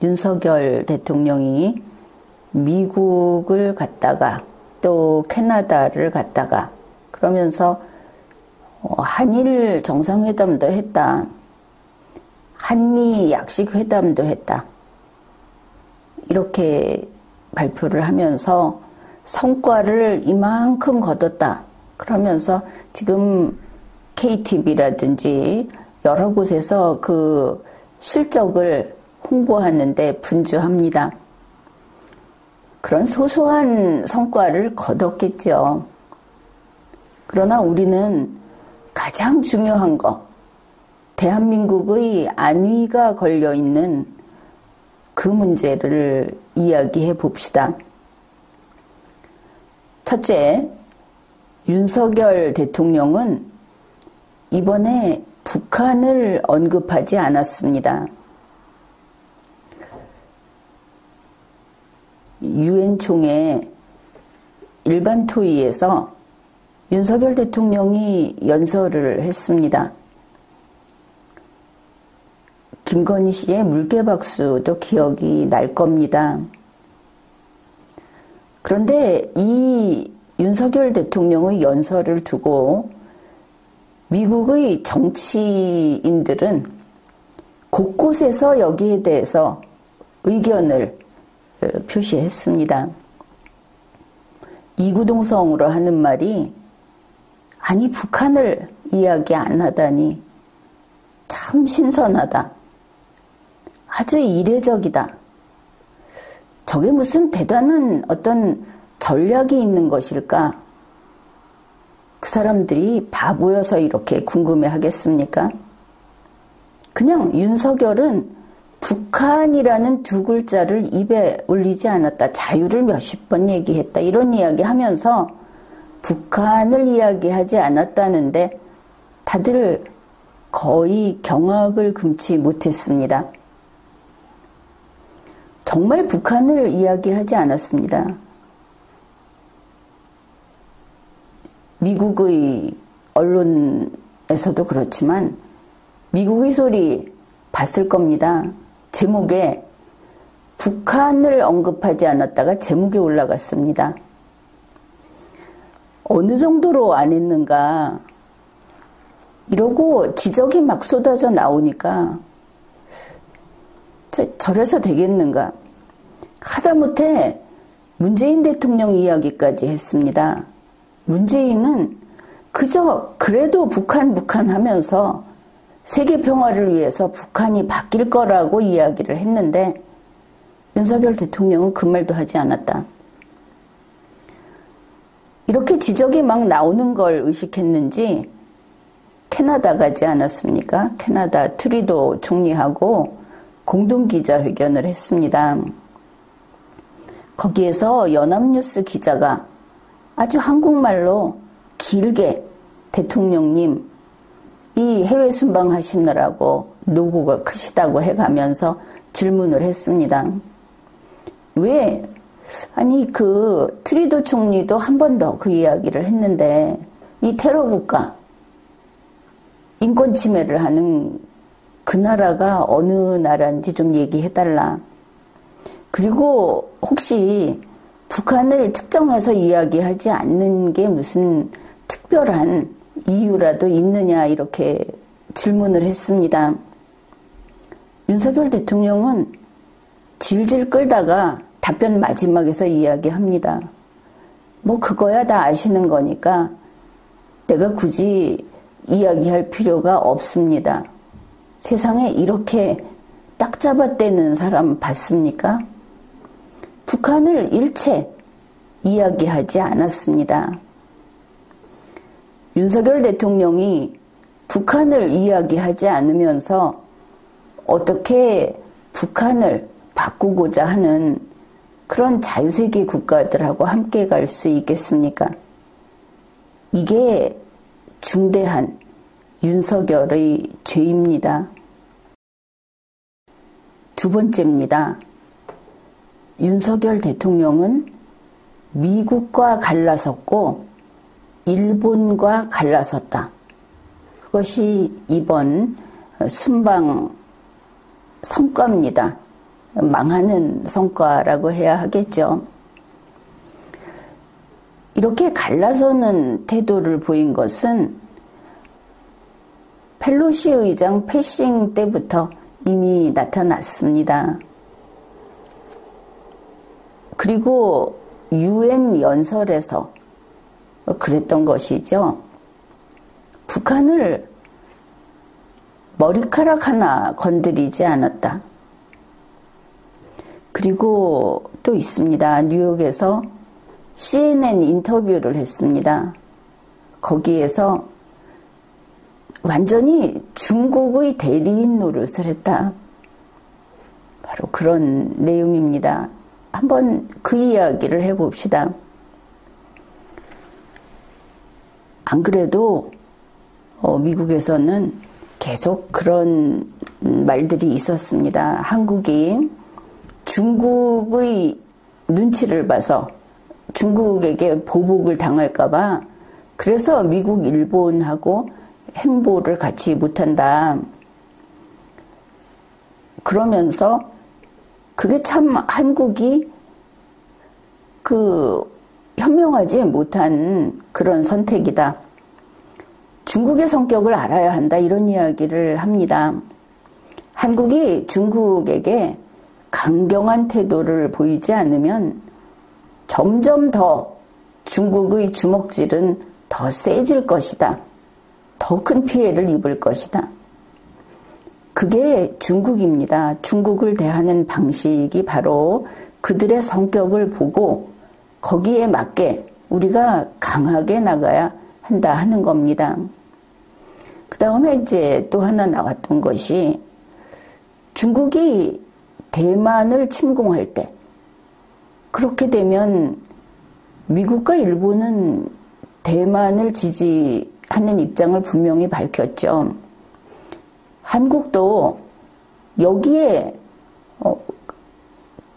윤석열 대통령이 미국을 갔다가 또 캐나다를 갔다가 그러면서 한일 정상회담도 했다. 한미 약식회담도 했다. 이렇게 발표를 하면서 성과를 이만큼 거뒀다. 그러면서 지금 KTV라든지 여러 곳에서 그 실적을 홍보하는데 분주합니다. 그런 소소한 성과를 거뒀겠죠. 그러나 우리는 가장 중요한 거, 대한민국의 안위가 걸려있는 그 문제를 이야기해 봅시다. 첫째, 윤석열 대통령은 이번에 북한을 언급하지 않았습니다. 유엔 총회 일반 토의에서 윤석열 대통령이 연설을 했습니다. 김건희 씨의 물개박수도 기억이 날 겁니다. 그런데 이 윤석열 대통령의 연설을 두고 미국의 정치인들은 곳곳에서 여기에 대해서 의견을 표시했습니다. 이구동성으로 하는 말이 아니 북한을 이야기 안 하다니 참 신선하다. 아주 이례적이다. 저게 무슨 대단한 어떤 전략이 있는 것일까? 그 사람들이 바보여서 이렇게 궁금해 하겠습니까? 그냥 윤석열은 북한이라는 두 글자를 입에 올리지 않았다. 자유를 몇십 번 얘기했다. 이런 이야기 하면서 북한을 이야기하지 않았다는데 다들 거의 경악을 금치 못했습니다. 정말 북한을 이야기하지 않았습니다. 미국의 언론에서도 그렇지만 미국의 소리 봤을 겁니다. 제목에 북한을 언급하지 않았다가 제목에 올라갔습니다. 어느 정도로 안 했는가 이러고 지적이 막 쏟아져 나오니까 저래서 되겠는가 하다못해 문재인 대통령 이야기까지 했습니다. 문재인은 그저 그래도 북한 하면서 세계 평화를 위해서 북한이 바뀔 거라고 이야기를 했는데 윤석열 대통령은 그 말도 하지 않았다. 이렇게 지적이 막 나오는 걸 의식했는지 캐나다 가지 않았습니까? 캐나다 트리도 총리하고 공동기자회견을 했습니다. 거기에서 연합뉴스 기자가 아주 한국말로 길게 대통령님 이 해외 순방하시느라고 노고가 크시다고 해가면서 질문을 했습니다. 왜? 아니 그 트리도 총리도 한 번 더 그 이야기를 했는데 이 테러 국가 인권 침해를 하는 그 나라가 어느 나라인지 좀 얘기해달라. 그리고 혹시 북한을 특정해서 이야기하지 않는 게 무슨 특별한 이유라도 있느냐 이렇게 질문을 했습니다. 윤석열 대통령은 질질 끌다가 답변 마지막에서 이야기합니다. 뭐 그거야 다 아시는 거니까 내가 굳이 이야기할 필요가 없습니다. 세상에 이렇게 딱 잡아떼는 사람 봤습니까? 북한을 일체 이야기하지 않았습니다. 윤석열 대통령이 북한을 이야기하지 않으면서 어떻게 북한을 바꾸고자 하는 그런 자유세계 국가들하고 함께 갈 수 있겠습니까? 이게 중대한 윤석열의 죄입니다. 두 번째입니다. 윤석열 대통령은 미국과 갈라섰고 일본과 갈라섰다. 그것이 이번 순방 성과입니다. 망하는 성과라고 해야 하겠죠. 이렇게 갈라서는 태도를 보인 것은 펠로시 의장 패싱 때부터 이미 나타났습니다. 그리고 UN 연설에서 그랬던 것이죠. 북한을 머리카락 하나 건드리지 않았다. 그리고 또 있습니다. 뉴욕에서 CNN 인터뷰를 했습니다. 거기에서 완전히 중국의 대리인 노릇을 했다. 바로 그런 내용입니다. 한번 그 이야기를 해봅시다. 안 그래도 미국에서는 계속 그런 말들이 있었습니다. 한국이 중국의 눈치를 봐서 중국에게 보복을 당할까봐 그래서 미국, 일본하고 행보를 같이 못한다. 그러면서 그게 참 한국이 현명하지 못한 그런 선택이다. 중국의 성격을 알아야 한다. 이런 이야기를 합니다. 한국이 중국에게 강경한 태도를 보이지 않으면 점점 더 중국의 주먹질은 더 세질 것이다. 더 큰 피해를 입을 것이다. 그게 중국입니다. 중국을 대하는 방식이 바로 그들의 성격을 보고 거기에 맞게 우리가 강하게 나가야 한다 하는 겁니다. 그 다음에 이제 또 하나 나왔던 것이 중국이 대만을 침공할 때 그렇게 되면 미국과 일본은 대만을 지지하는 입장을 분명히 밝혔죠. 한국도 여기에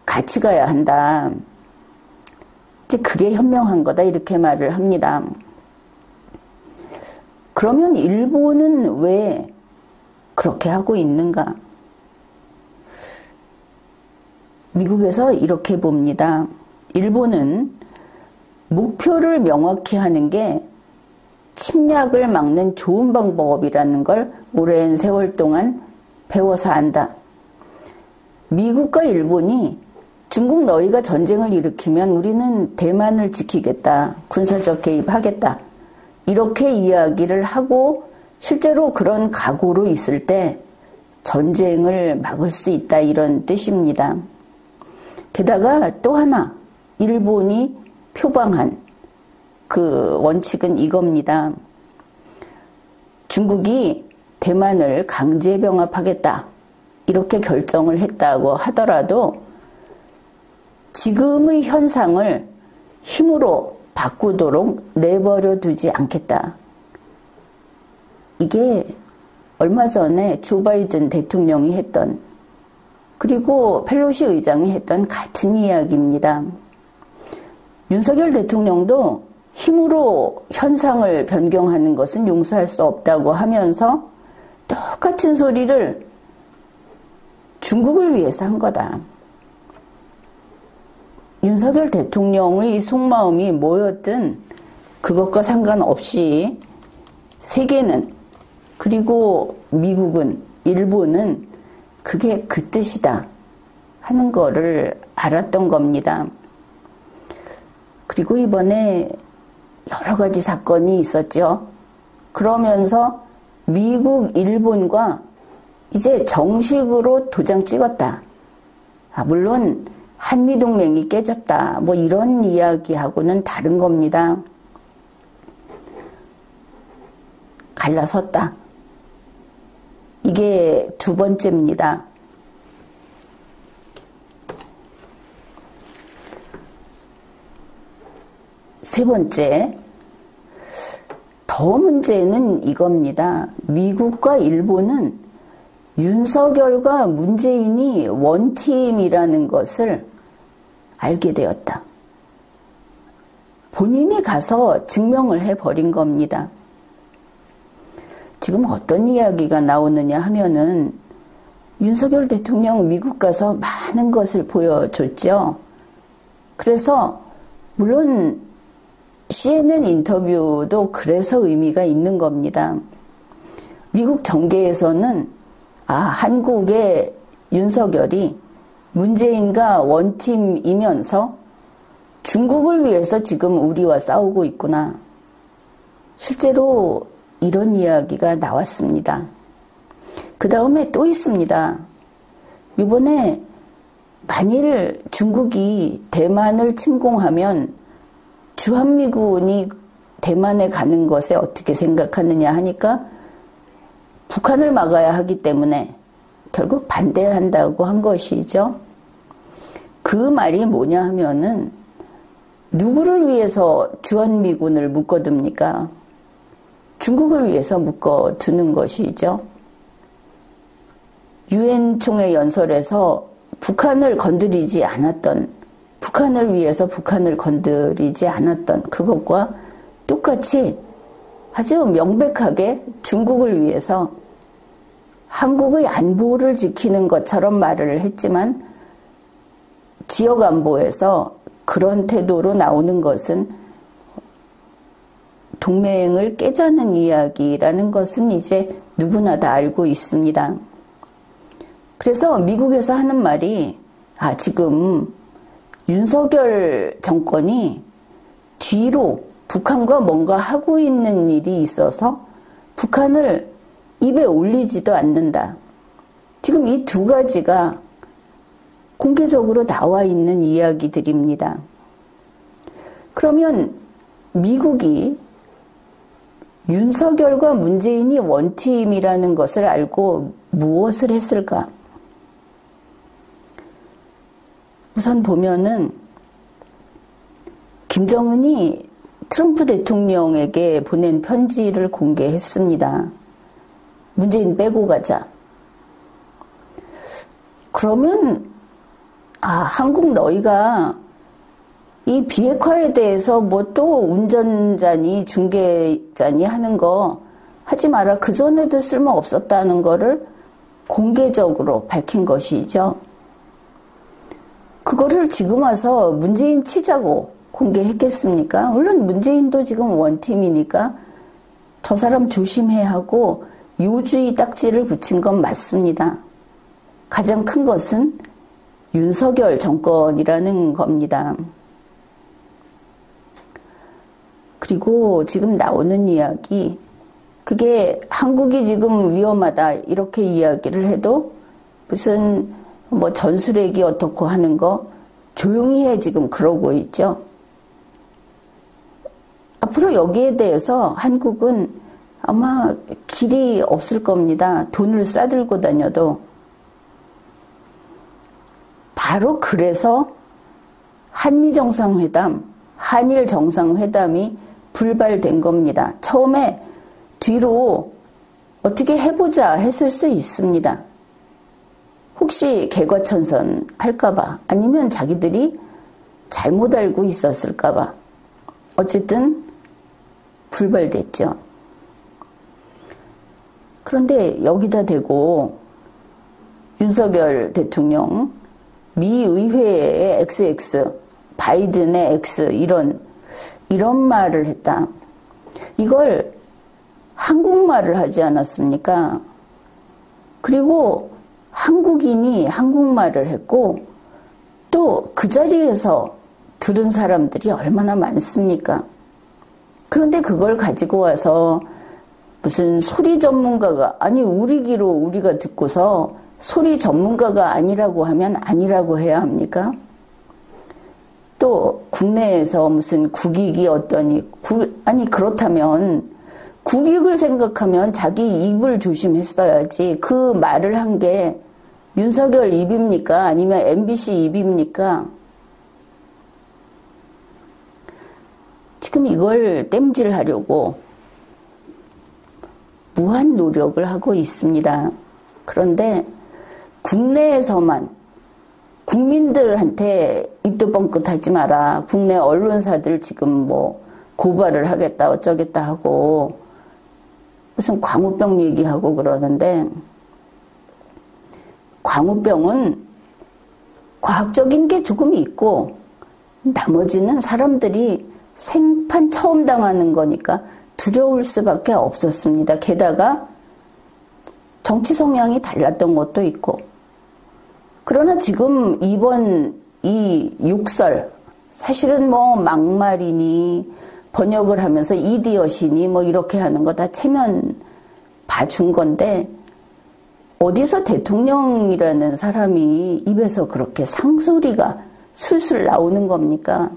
같이 가야 한다. 이제 그게 현명한 거다 이렇게 말을 합니다. 그러면 일본은 왜 그렇게 하고 있는가? 미국에서 이렇게 봅니다. 일본은 목표를 명확히 하는 게 침략을 막는 좋은 방법이라는 걸 오랜 세월 동안 배워서 안다. 미국과 일본이 중국 너희가 전쟁을 일으키면 우리는 대만을 지키겠다. 군사적 개입하겠다. 이렇게 이야기를 하고 실제로 그런 각오로 있을 때 전쟁을 막을 수 있다. 이런 뜻입니다. 게다가 또 하나 일본이 표방한 그 원칙은 이겁니다. 중국이 대만을 강제 병합하겠다. 이렇게 결정을 했다고 하더라도 지금의 현상을 힘으로 바꾸도록 내버려 두지 않겠다. 이게 얼마 전에 조 바이든 대통령이 했던 그리고 펠로시 의장이 했던 같은 이야기입니다. 윤석열 대통령도 힘으로 현상을 변경하는 것은 용서할 수 없다고 하면서 똑같은 소리를 중국을 위해서 한 거다. 윤석열 대통령의 속마음이 뭐였든 그것과 상관없이 세계는 그리고 미국은 일본은 그게 그 뜻이다 하는 거를 알았던 겁니다. 그리고 이번에 여러 가지 사건이 있었죠. 그러면서 미국, 일본과 이제 정식으로 도장 찍었다. 물론 한미동맹이 깨졌다. 뭐 이런 이야기하고는 다른 겁니다. 갈라섰다. 이게 두 번째입니다. 세 번째, 더 문제는 이겁니다. 미국과 일본은 윤석열과 문재인이 원팀이라는 것을 알게 되었다. 본인이 가서 증명을 해버린 겁니다. 지금 어떤 이야기가 나오느냐 하면은 윤석열 대통령 미국 가서 많은 것을 보여줬죠. 그래서 물론 CNN 인터뷰도 그래서 의미가 있는 겁니다. 미국 정계에서는 한국의 윤석열이 문재인과 원팀이면서 중국을 위해서 지금 우리와 싸우고 있구나. 실제로 이런 이야기가 나왔습니다. 그 다음에 또 있습니다. 이번에 만일 중국이 대만을 침공하면 주한미군이 대만에 가는 것에 어떻게 생각하느냐 하니까 북한을 막아야 하기 때문에 결국 반대한다고 한 것이죠. 그 말이 뭐냐 하면은 누구를 위해서 주한미군을 묶어둡니까? 중국을 위해서 묶어두는 것이죠. 유엔 총회 연설에서 북한을 건드리지 않았던, 북한을 위해서 북한을 건드리지 않았던 그것과 똑같이 아주 명백하게 중국을 위해서 한국의 안보를 지키는 것처럼 말을 했지만 지역 안보에서 그런 태도로 나오는 것은 동맹을 깨자는 이야기라는 것은 이제 누구나 다 알고 있습니다. 그래서 미국에서 하는 말이 지금 윤석열 정권이 뒤로 북한과 뭔가 하고 있는 일이 있어서 북한을 입에 올리지도 않는다. 지금 이 두 가지가 공개적으로 나와 있는 이야기들입니다. 그러면 미국이 윤석열과 문재인이 원팀이라는 것을 알고 무엇을 했을까? 우선 보면은 김정은이 트럼프 대통령에게 보낸 편지를 공개했습니다. 문재인 빼고 가자. 그러면 한국 너희가 이 비핵화에 대해서 뭐 또 운전자니 중개자니 하는 거 하지 마라. 그전에도 쓸모 없었다는 거를 공개적으로 밝힌 것이죠. 그거를 지금 와서 문재인 치자고 공개했겠습니까? 물론 문재인도 지금 원팀이니까 저 사람 조심해야 하고 요주의 딱지를 붙인 건 맞습니다. 가장 큰 것은 윤석열 정권이라는 겁니다. 그리고 지금 나오는 이야기, 그게 한국이 지금 위험하다 이렇게 이야기를 해도 무슨 뭐 전술핵이 어떻고 하는 거 조용히 해 지금 그러고 있죠. 앞으로 여기에 대해서 한국은 아마 길이 없을 겁니다. 돈을 싸들고 다녀도. 바로 그래서 한미정상회담, 한일정상회담이 불발된 겁니다. 처음에 뒤로 어떻게 해보자 했을 수 있습니다. 혹시 개과천선 할까봐, 아니면 자기들이 잘못 알고 있었을까봐. 어쨌든 불발됐죠. 그런데 여기다 대고 윤석열 대통령 미 의회의 XX, 바이든의 X 이런 말을 했다. 이걸 한국말을 하지 않았습니까? 그리고 한국인이 한국말을 했고 또 그 자리에서 들은 사람들이 얼마나 많습니까? 그런데 그걸 가지고 와서 무슨 소리 전문가가, 아니 우리 귀로 우리가 듣고서 소리 전문가가 아니라고 하면 아니라고 해야 합니까? 또 국내에서 무슨 국익이 어떠니, 아니 그렇다면 국익을 생각하면 자기 입을 조심했어야지. 그 말을 한 게 윤석열 입입니까? 아니면 MBC 입입니까? 지금 이걸 땜질하려고 무한 노력을 하고 있습니다. 그런데 국내에서만 국민들한테 입도 뻥끗하지 마라. 국내 언론사들 지금 뭐 고발을 하겠다 어쩌겠다 하고 무슨 광우병 얘기하고 그러는데 광우병은 과학적인 게 조금 있고 나머지는 사람들이 생판 처음 당하는 거니까 두려울 수밖에 없었습니다. 게다가 정치 성향이 달랐던 것도 있고. 그러나 지금 이번 이 욕설, 사실은 뭐 막말이니 번역을 하면서 이디엇이니 뭐 이렇게 하는 거 다 체면 봐준 건데, 어디서 대통령이라는 사람이 입에서 그렇게 상소리가 술술 나오는 겁니까?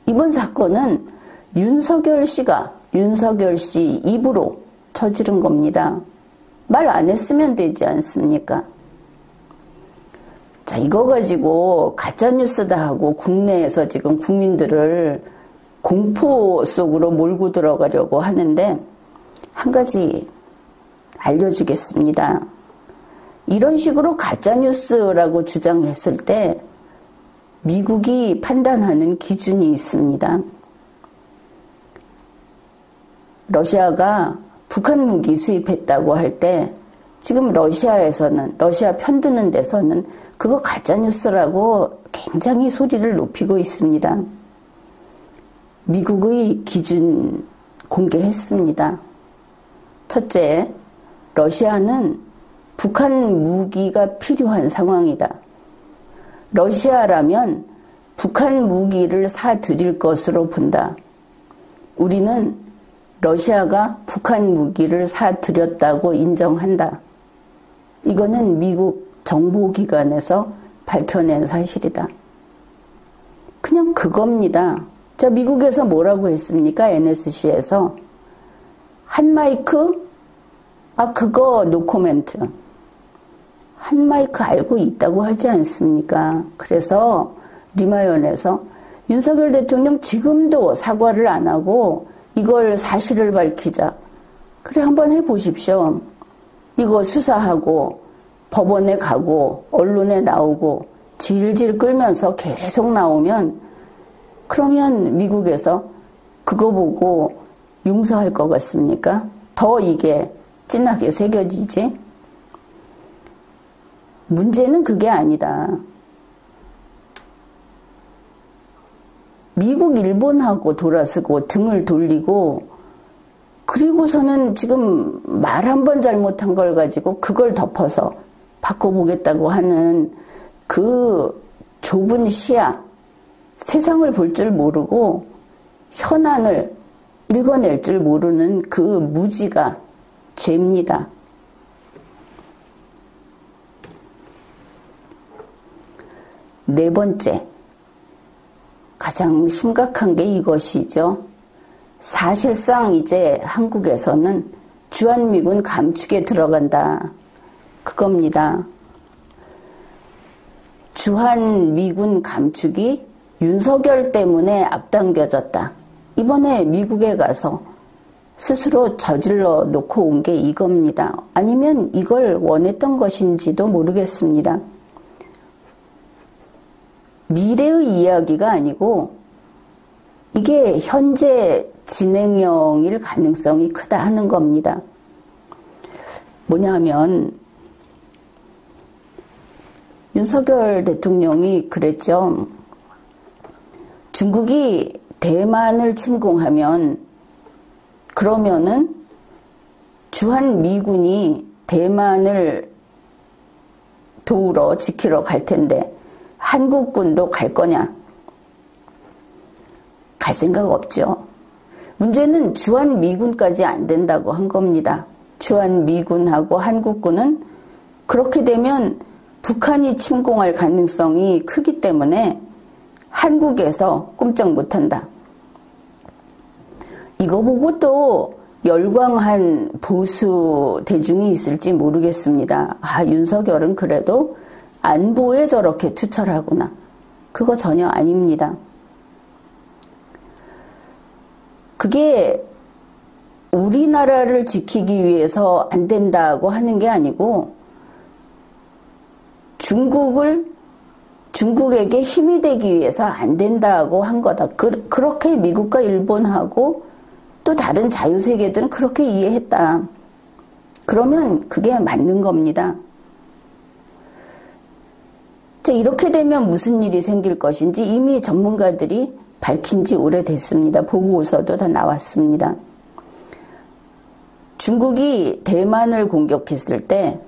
이번 사건은 윤석열 씨 입으로 저지른 겁니다. 말 안 했으면 되지 않습니까? 자, 이거 가지고 가짜뉴스다 하고 국내에서 지금 국민들을 공포 속으로 몰고 들어가려고 하는데, 한 가지 알려주겠습니다. 이런 식으로 가짜뉴스라고 주장했을 때 미국이 판단하는 기준이 있습니다. 러시아가 북한 무기 수입했다고 할 때 지금 러시아에서는, 러시아 편드는 데서는 그거 가짜뉴스라고 굉장히 소리를 높이고 있습니다. 미국의 기준 공개했습니다. 첫째, 러시아는 북한 무기가 필요한 상황이다. 러시아라면 북한 무기를 사드릴 것으로 본다. 우리는 러시아가 북한 무기를 사드렸다고 인정한다. 이거는 미국 정보기관에서 밝혀낸 사실이다. 그냥 그겁니다. 자, 미국에서 뭐라고 했습니까? NSC에서. 한마이크? 그거 노코멘트. 한마이크 알고 있다고 하지 않습니까? 그래서 리마연에서 윤석열 대통령 지금도 사과를 안 하고 이걸 사실을 밝히자. 그래, 한번 해보십시오. 이거 수사하고 법원에 가고 언론에 나오고 질질 끌면서 계속 나오면, 그러면 미국에서 그거 보고 용서할 것 같습니까? 더 이게 진하게 새겨지지? 문제는 그게 아니다. 미국, 일본하고 돌아서고 등을 돌리고, 그리고서는 지금 말 한 번 잘못한 걸 가지고 그걸 덮어서 바꿔보겠다고 하는 그 좁은 시야, 세상을 볼 줄 모르고 현안을 읽어낼 줄 모르는 그 무지가 죄입니다. 네 번째, 가장 심각한 게 이것이죠. 사실상 이제 한국에서는 주한미군 감축에 들어간다. 그겁니다. 주한미군 감축이 윤석열 때문에 앞당겨졌다. 이번에 미국에 가서 스스로 저질러 놓고 온 게 이겁니다. 아니면 이걸 원했던 것인지도 모르겠습니다. 미래의 이야기가 아니고 이게 현재 진행형일 가능성이 크다 하는 겁니다. 뭐냐면 윤석열 대통령이 그랬죠. 중국이 대만을 침공하면, 그러면은 주한미군이 대만을 도우러 지키러 갈 텐데 한국군도 갈 거냐? 갈 생각 없죠. 문제는 주한미군까지 안 된다고 한 겁니다. 주한미군하고 한국군은 그렇게 되면 북한이 침공할 가능성이 크기 때문에 한국에서 꼼짝 못한다. 이거 보고 또 열광한 보수 대중이 있을지 모르겠습니다. 윤석열은 그래도 안보에 저렇게 투철하구나. 그거 전혀 아닙니다. 그게 우리나라를 지키기 위해서 안 된다고 하는 게 아니고 중국에게 힘이 되기 위해서 안 된다고 한 거다. 그렇게 미국과 일본하고 또 다른 자유세계들은 그렇게 이해했다. 그러면 그게 맞는 겁니다. 이렇게 되면 무슨 일이 생길 것인지 이미 전문가들이 밝힌 지 오래됐습니다. 보고서도 다 나왔습니다. 중국이 대만을 공격했을 때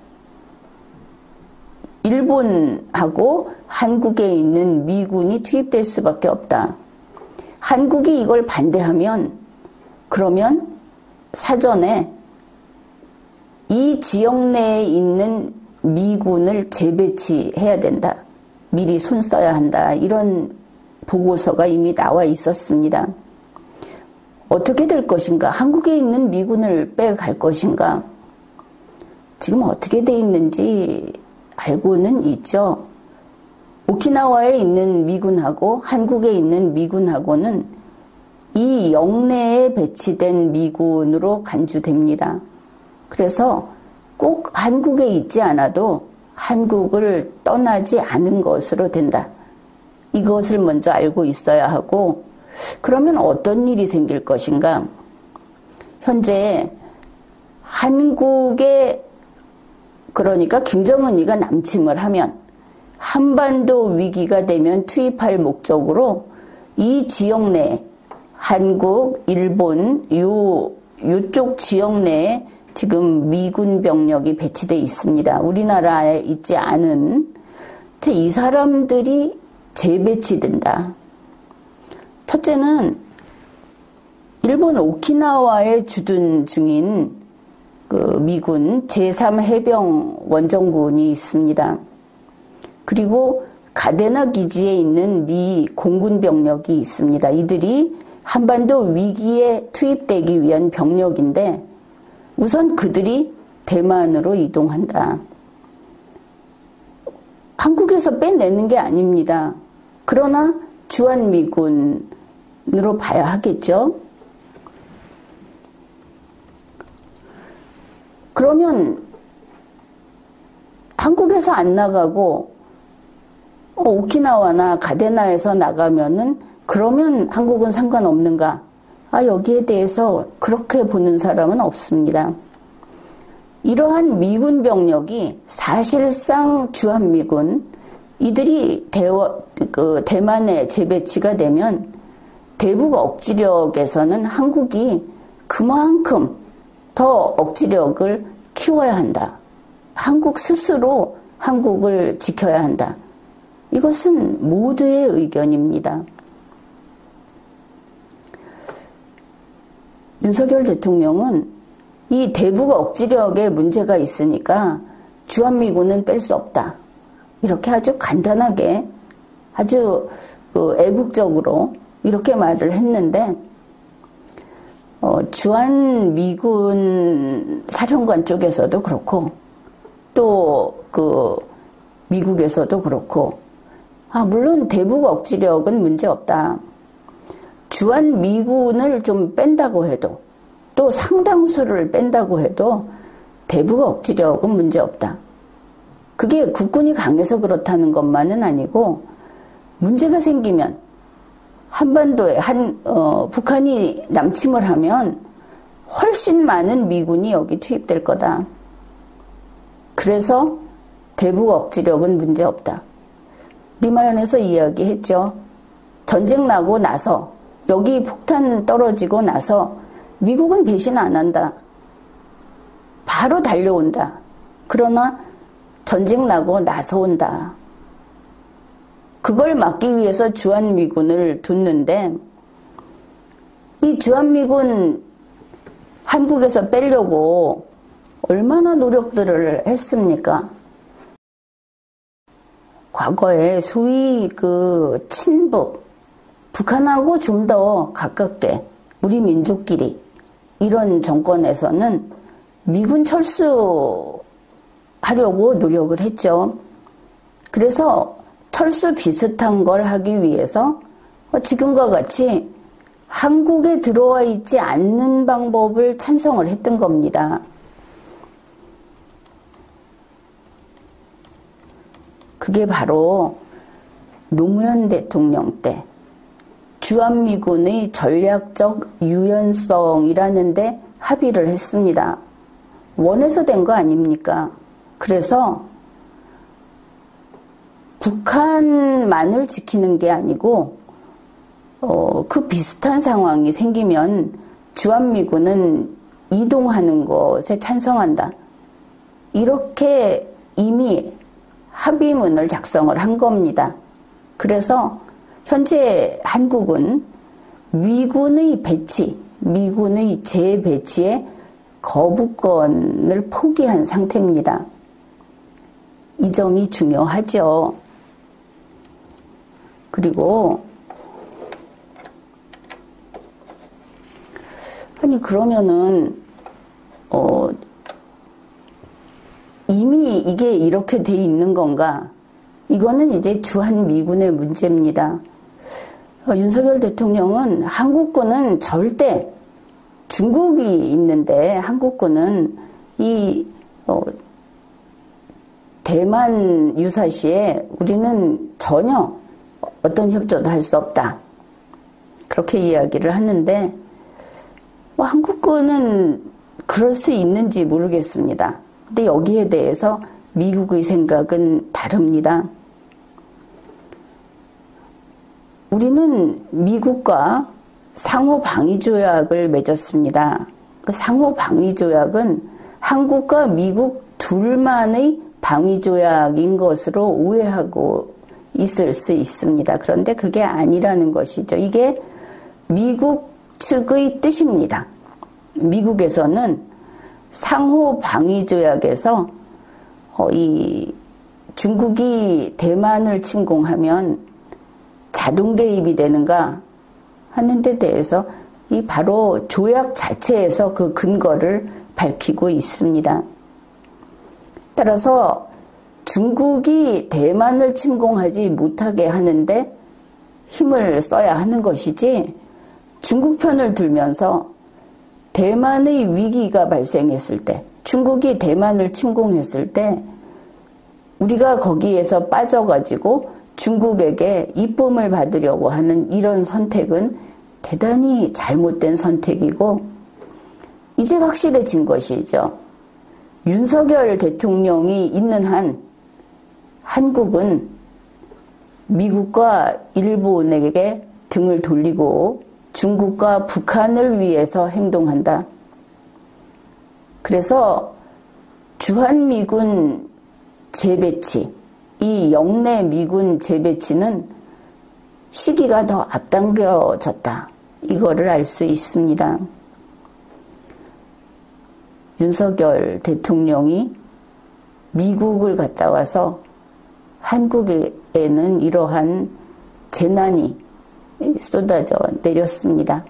일본하고 한국에 있는 미군이 투입될 수밖에 없다. 한국이 이걸 반대하면 그러면 사전에 이 지역 내에 있는 미군을 재배치해야 된다. 미리 손 써야 한다. 이런 보고서가 이미 나와 있었습니다. 어떻게 될 것인가? 한국에 있는 미군을 빼갈 것인가? 지금 어떻게 돼 있는지 알고는 있죠. 오키나와에 있는 미군하고 한국에 있는 미군하고는 이 영내에 배치된 미군으로 간주됩니다. 그래서 꼭 한국에 있지 않아도 한국을 떠나지 않은 것으로 된다. 이것을 먼저 알고 있어야 하고, 그러면 어떤 일이 생길 것인가? 현재 한국에, 그러니까 김정은이가 남침을 하면 한반도 위기가 되면 투입할 목적으로 이 지역 내에 한국, 일본 요쪽 지역 내에 지금 미군 병력이 배치되어 있습니다. 우리나라에 있지 않은. 이 사람들이 재배치된다. 첫째는 일본 오키나와에 주둔 중인 그 미군 제3해병 원정군이 있습니다. 그리고 가데나 기지에 있는 미 공군 병력이 있습니다. 이들이 한반도 위기에 투입되기 위한 병력인데 우선 그들이 대만으로 이동한다. 한국에서 빼내는 게 아닙니다. 그러나 주한미군으로 봐야 하겠죠. 그러면 한국에서 안 나가고 오키나와나 가데나에서 나가면은 그러면 한국은 상관없는가? 여기에 대해서 그렇게 보는 사람은 없습니다. 이러한 미군 병력이 사실상 주한미군, 이들이 대만에 재배치가 되면 대북 억지력에서는 한국이 그만큼 더 억지력을 키워야 한다. 한국 스스로 한국을 지켜야 한다. 이것은 모두의 의견입니다. 윤석열 대통령은 이 대북 억지력에 문제가 있으니까 주한미군은 뺄 수 없다. 이렇게 아주 간단하게 아주 애국적으로 이렇게 말을 했는데 주한미군 사령관 쪽에서도 그렇고 또 미국에서도 그렇고 물론 대북 억지력은 문제 없다. 주한미군을 좀 뺀다고 해도 또 상당수를 뺀다고 해도 대북 억지력은 문제 없다. 그게 국군이 강해서 그렇다는 것만은 아니고 문제가 생기면 한반도에 북한이 남침을 하면 훨씬 많은 미군이 여기 투입될 거다. 그래서 대북 억지력은 문제 없다. 리마연에서 이야기했죠. 전쟁 나고 나서 여기 폭탄 떨어지고 나서 미국은 배신 안 한다. 바로 달려온다. 그러나 전쟁 나고 나서 온다. 그걸 막기 위해서 주한미군을 뒀는데 이 주한미군 한국에서 빼려고 얼마나 노력들을 했습니까? 과거에 소위 친북, 북한하고 좀 더 가깝게 우리 민족끼리 이런 정권에서는 미군 철수하려고 노력을 했죠. 그래서 철수 비슷한 걸 하기 위해서 지금과 같이 한국에 들어와 있지 않는 방법을 찬성을 했던 겁니다. 그게 바로 노무현 대통령 때 주한미군의 전략적 유연성이라는 데 합의를 했습니다. 원해서 된 거 아닙니까? 그래서 북한만을 지키는 게 아니고 그 비슷한 상황이 생기면 주한미군은 이동하는 것에 찬성한다. 이렇게 이미 합의문을 작성을 한 겁니다. 그래서 현재 한국은 미군의 배치, 미군의 재배치에 거부권을 포기한 상태입니다. 이 점이 중요하죠. 그리고 아니 그러면은 이미 이게 이렇게 돼 있는 건가? 이거는 이제 주한미군의 문제입니다. 윤석열 대통령은 한국군은 절대 중국이 있는데 한국군은 이 대만 유사시에 우리는 전혀 어떤 협조도 할 수 없다. 그렇게 이야기를 하는데 한국군은 그럴 수 있는지 모르겠습니다. 근데 여기에 대해서 미국의 생각은 다릅니다. 우리는 미국과 상호방위조약을 맺었습니다. 그 상호방위조약은 한국과 미국 둘만의 방위조약인 것으로 오해하고 있을 수 있습니다. 그런데 그게 아니라는 것이죠. 이게 미국 측의 뜻입니다. 미국에서는 상호방위조약에서 이 중국이 대만을 침공하면 자동 개입이 되는가 하는 데 대해서 이 바로 조약 자체에서 그 근거를 밝히고 있습니다. 따라서 중국이 대만을 침공하지 못하게 하는데 힘을 써야 하는 것이지 중국 편을 들면서 대만의 위기가 발생했을 때, 중국이 대만을 침공했을 때 우리가 거기에서 빠져가지고 중국에게 이쁨을 받으려고 하는 이런 선택은 대단히 잘못된 선택이고 이제 확실해진 것이죠. 윤석열 대통령이 있는 한 한국은 미국과 일본에게 등을 돌리고 중국과 북한을 위해서 행동한다. 그래서 주한미군 재배치, 이 영내 미군 재배치는 시기가 더 앞당겨졌다. 이거를 알 수 있습니다. 윤석열 대통령이 미국을 갔다 와서 한국에는 이러한 재난이 쏟아져 내렸습니다.